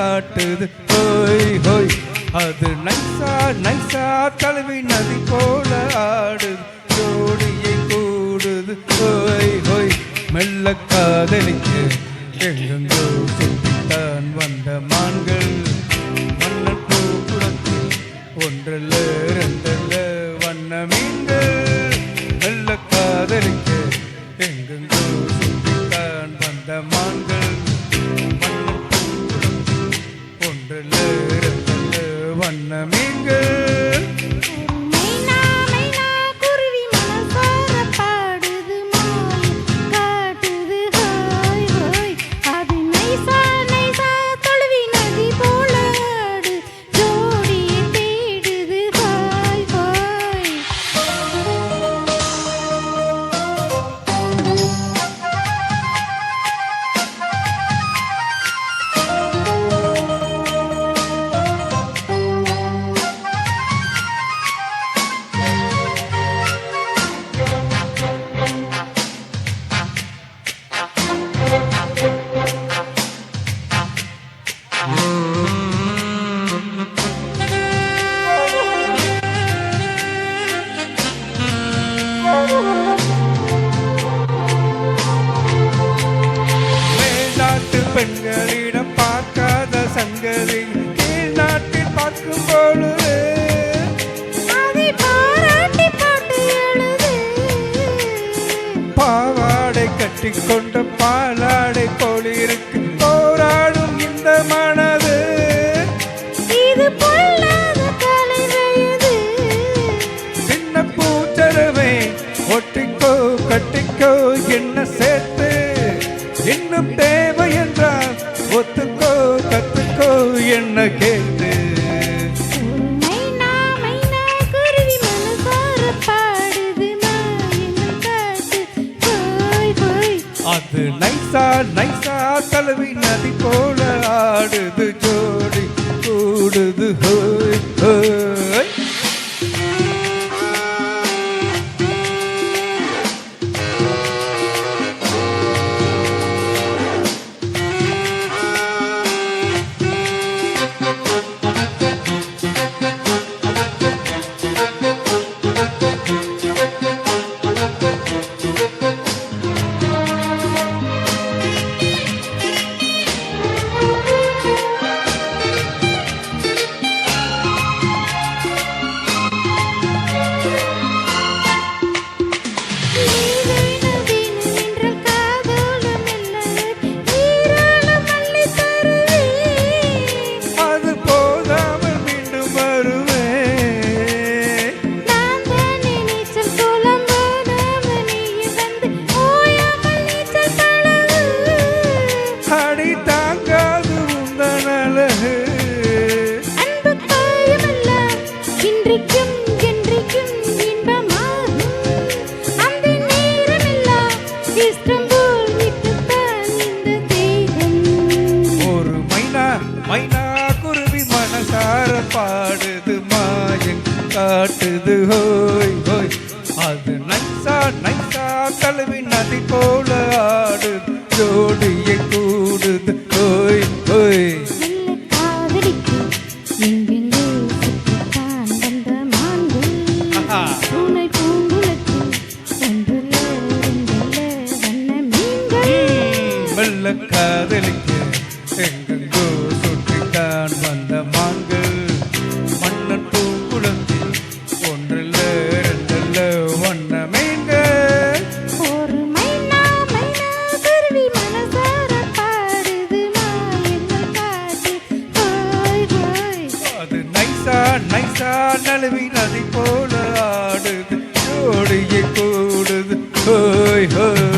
காட்டுது ஹோய் ஹோய். அது நைசா நைசா தழுவி நதி போல ஆடுது ஜோடியை கூடுது ஹோய் ஹோய். மெல்ல காதலிக்க எங்கெங்கோ சுற்றித்தான் வந்த மான்கள் மன்னன் பூக்குளத்தில் ஒன்றல்ல ரெண்டல்ல வண்ண மீன்கள். மெல்ல காதலிக்க எங்கெங்கோ சுற்றித்தான் வந்த மான்கள் மன்னன் பூக்குளத்தில் ஒன்றல்ல ரெண்டல்ல வண்ண மீன்கள். மேல்நாட்டு பெண்களிடம் பார்க்காத சங்கதி கீழ்நாட்டில் பார்க்கும் பொழுது பாவாடை கட்டிக்கொண்ட பாலாடை போலிருக்கு போராடும் இந்த மனது. இது பொல்லாத கலை வயது. சின்ன பூச்சரவை ஒட்டிக்கோ கட்டிக்கோ என்ன சேர்த்து இன்னும் தேவை என்றால் ஒத்துக்கோ கத்துக்கோ என்ன கேட்டு. அது நைசா நைசா தழுவி நதி போல ஆடுது ஜோடி கூடுது ஹோய் ஹோய். மைனா குருவி மனசார பாடுது மாயன் காட்டுது ஹோய் ஹோய். அது நைசா நைசா தழுவி நதி போல ஆடுது ஜோடியை கூடுது ஹோய் ஹோய். மெல்ல காதலிக்க எங்கெங்கோ சுற்றித்தான் வந்த மான்கள் மன்னன் பூக்குளத்தில் ஒன்றல்ல ரெண்டல்ல வண்ண மீன்கள். ஒரு மைனா மைனா குருவி மனசார பாடுது மாயங்கள் காட்டு ஹோய் ஹோய். அது நைசா நைசா நழுவி நதி போல ஆடுது ஜோடியை கூடுது ஹோய் ஹோய்.